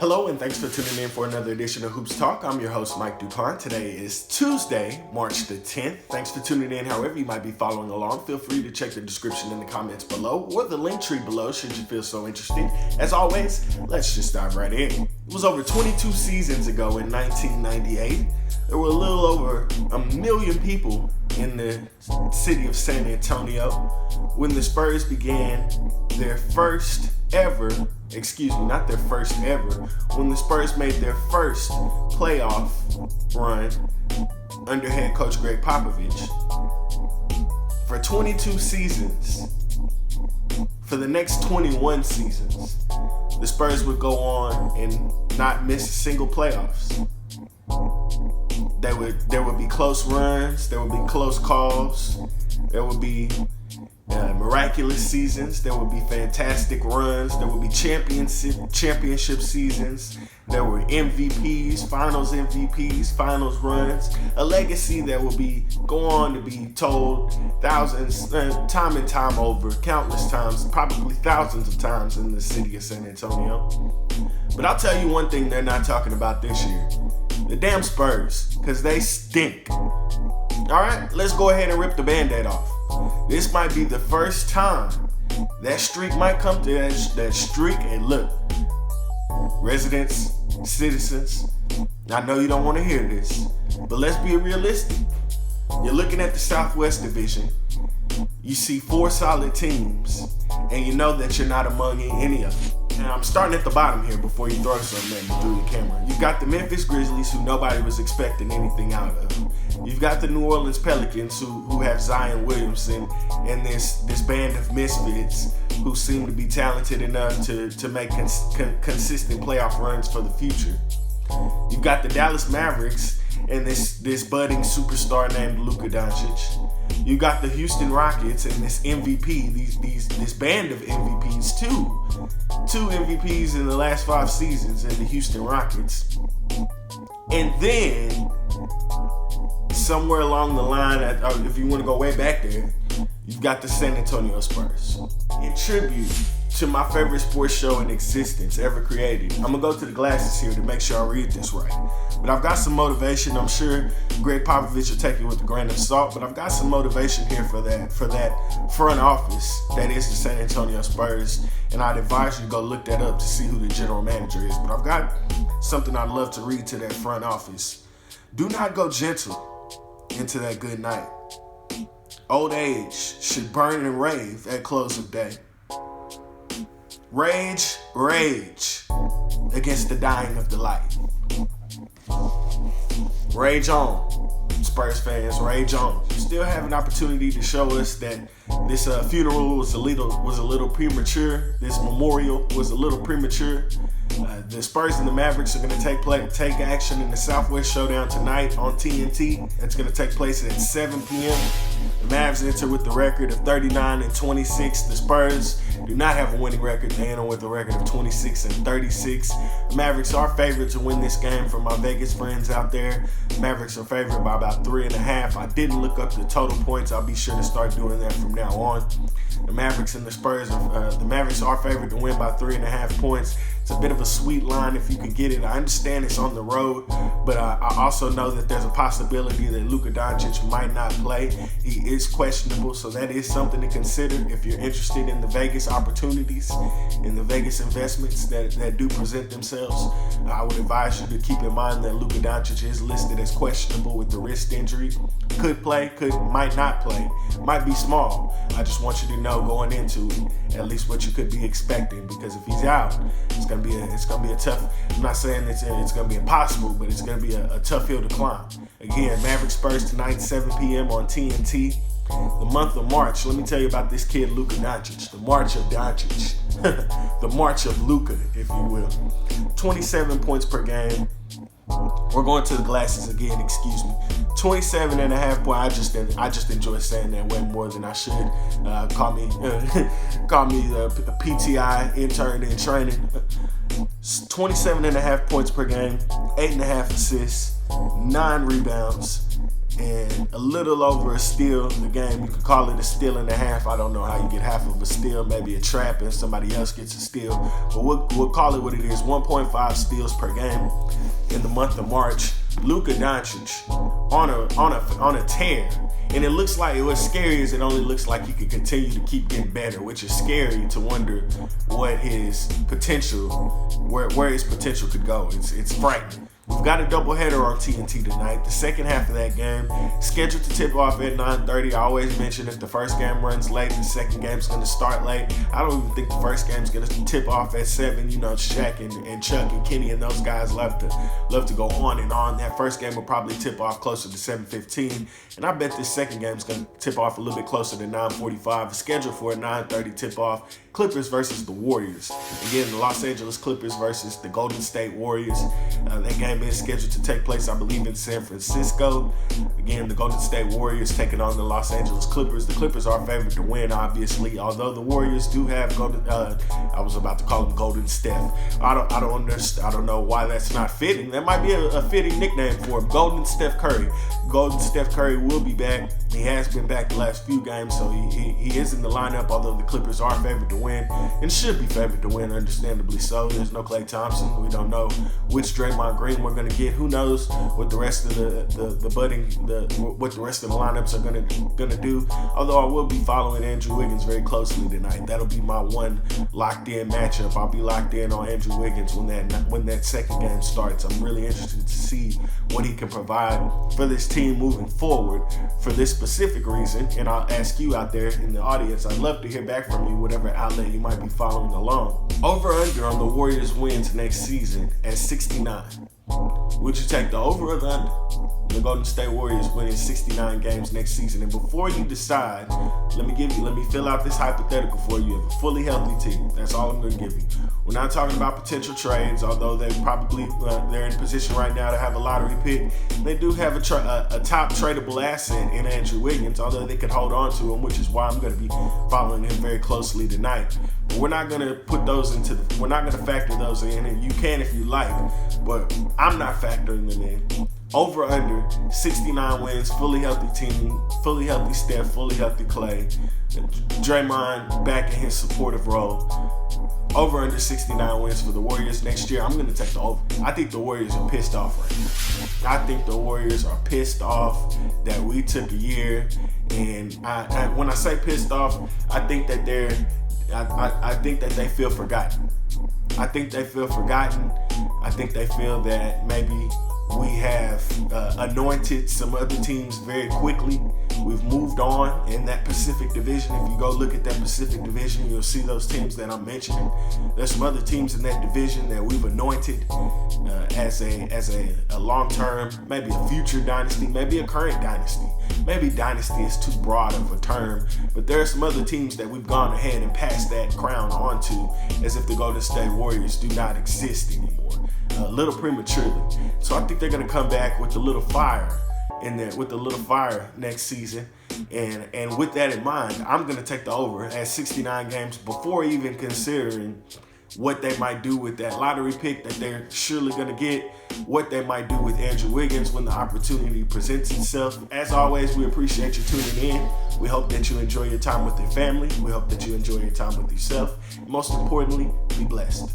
Hello and thanks for tuning in for another edition of Hoops Talk. I'm your host, Mike DuPont. Today is Tuesday, March the 10th. Thanks for tuning in however you might be following along. Feel free to check the description in the comments below or the link tree below should you feel so interested. As always, let's just dive right in. It was over 22 seasons ago in 1998. There were a little over 1 million people in the city of San Antonio when the Spurs began their first ever, when the Spurs made their first playoff run under head coach Greg Popovich. For 22 seasons, for the next 21 seasons, the Spurs would go on and not miss a single playoffs. There would be close runs, there would be close calls, there would be miraculous seasons, there would be fantastic runs, there would be championship seasons, there were MVPs, finals runs, a legacy that will go on to be told thousands, time and time over, countless times, probably thousands of times in the city of San Antonio. But I'll tell you one thing they're not talking about this year. The damn Spurs, because they stink. Alright, let's go ahead and rip the Band-Aid off. This might be the first time that streak might come to that streak. And look, residents, citizens, I know you don't want to hear this, but let's be realistic. You're looking at the Southwest Division. You see 4 solid teams, and you know that you're not among any of them. And I'm starting at the bottom here before you throw something at me through the camera. You've got the Memphis Grizzlies, who nobody was expecting anything out of. You've got the New Orleans Pelicans, who have Zion Williamson and this band of misfits who seem to be talented enough to make consistent playoff runs for the future. You've got the Dallas Mavericks and this budding superstar named Luka Doncic. You got the Houston Rockets and this MVP, this band of MVPs, two MVPs in the last 5 seasons in the Houston Rockets. And then somewhere along the line, if you want to go way back there, you've got the San Antonio Spurs. In tribute to my favorite sports show in existence ever created, I'm gonna go to the glasses here to make sure I read this right. But I've got some motivation. I'm sure Greg Popovich will take it with a grain of salt, but I've got some motivation here for that front office that is the San Antonio Spurs, and I'd advise you to go look that up to see who the general manager is. But I've got something I'd love to read to that front office. Do not go gentle into that good night. Old age should burn and rave at close of day. Rage against the dying of the light. Rage on, Spurs fans, rage on. You still have an opportunity to show us that this funeral was a little premature. This memorial was a little premature. The Spurs and the Mavericks are going to take action in the Southwest Showdown tonight on TNT. It's going to take place at 7 p.m. The Mavs enter with the record of 39-26. The Spurs do not have a winning record. They enter with a record of 26-36. The Mavericks are favored to win this game for my Vegas friends out there. Mavericks are favored by about 3.5. I didn't look up the total points. I'll be sure to start doing that from now on. The Mavericks and the Spurs, the Mavericks are favored to win by 3.5 points. It's a bit of a sweet line if you can get it. I understand it's on the road, but I also know that there's a possibility that Luka Doncic might not play. He is questionable, so that is something to consider if you're interested in the Vegas opportunities, in the Vegas investments that do present themselves. I would advise you to keep in mind that Luka Doncic is listed as questionable with the wrist injury. Could play, might not play, might be small. I just want you to know going into it at least what you could be expecting, because if he's out, it's gonna be a tough. I'm not saying it's gonna be impossible, but it's gonna be a tough hill to climb. Again, Mavericks Spurs tonight, 7 p.m. on TNT. The month of March. Let me tell you about this kid, Luka Doncic. The March of Doncic, the March of Luka, if you will. 27 points per game. We're going to the glasses again, excuse me. 27.5 points. I just enjoy saying that way more than I should. Call me a PTI, intern in training. 27.5 points per game, 8.5 assists, 9 rebounds, and a little over a steal a game. You could call it a steal and a half. I don't know how you get half of a steal, maybe a trap and somebody else gets a steal. But we'll call it what it is, 1.5 steals per game in the month of March. Luka Doncic on a tear. And it looks like, what's scary is it only looks like he could continue to keep getting better, which is scary to wonder what his potential, where his potential could go. It's frightening. We've got a doubleheader on TNT tonight. The second half of that game scheduled to tip off at 9:30. I always mention if the first game runs late, the second game's going to start late. I don't even think the first game's going to tip off at 7. You know, Shaq and Chuck and Kenny and those guys love to go on and on. That first game will probably tip off closer to 7:15. And I bet this second game's going to tip off a little bit closer to 9:45. The schedule for a 9:30 tip off, Clippers versus the Warriors. Again, the Los Angeles Clippers versus the Golden State Warriors. That game is scheduled to take place, I believe, in San Francisco. Again, the Golden State Warriors taking on the Los Angeles Clippers. The Clippers are favored to win, obviously, although the Warriors do have I was about to call him Golden Steph. I don't know why that's not fitting. That might be a fitting nickname for him, Golden Steph Curry. Golden Steph Curry will be back. He has been back the last few games, so he is in the lineup, although the Clippers are favored to win and should be favored to win, understandably so. There's no Klay Thompson. We don't know which Draymond Green we're going to get. Who knows what the rest of what the rest of the lineups are gonna do. Although I will be following Andrew Wiggins very closely tonight. That'll be my one locked in matchup. I'll be locked in on Andrew Wiggins when that second game starts. I'm really interested to see what he can provide for this team moving forward for this specific reason. And I'll ask you out there in the audience, I'd love to hear back from you, whatever outlet you might be following along. Over under on the Warriors wins next season at 69. Would you take the over or the under? The Golden State Warriors winning 69 games next season. And before you decide, let me fill out this hypothetical for you. You have a fully healthy team. That's all I'm going to give you. We're not talking about potential trades, although they're in position right now to have a lottery pick. They do have a top tradable asset in Andrew Wiggins, although they could hold on to him, which is why I'm going to be following him very closely tonight. But we're not going to put those we're not going to factor those in, and you can if you like, but I'm not factoring them in. Over under 69 wins, fully healthy team, fully healthy Steph, fully healthy Klay, Draymond back in his supportive role. Over under 69 wins for the Warriors next year. I'm going to take the over. I think the Warriors are pissed off right now. I think the Warriors are pissed off that we took a year, and when I say pissed off, I think that I think that they feel forgotten. I think they feel forgotten. I think they feel that maybe we have anointed some other teams very quickly. We've moved on in that Pacific Division. If you go look at that Pacific Division, you'll see those teams that I'm mentioning. There's some other teams in that division that we've anointed as a long-term, maybe a future dynasty, maybe a current dynasty. Maybe dynasty is too broad of a term, but there are some other teams that we've gone ahead and passed that crown on to as if the Golden State Warriors do not exist anymore. A little prematurely. So I think they're going to come back with a little fire next season. And with that in mind, I'm going to take the over at 69 games before even considering what they might do with that lottery pick that they're surely going to get, what they might do with Andrew Wiggins when the opportunity presents itself. As always, we appreciate you tuning in. We hope that you enjoy your time with your family. We hope that you enjoy your time with yourself. And most importantly, be blessed.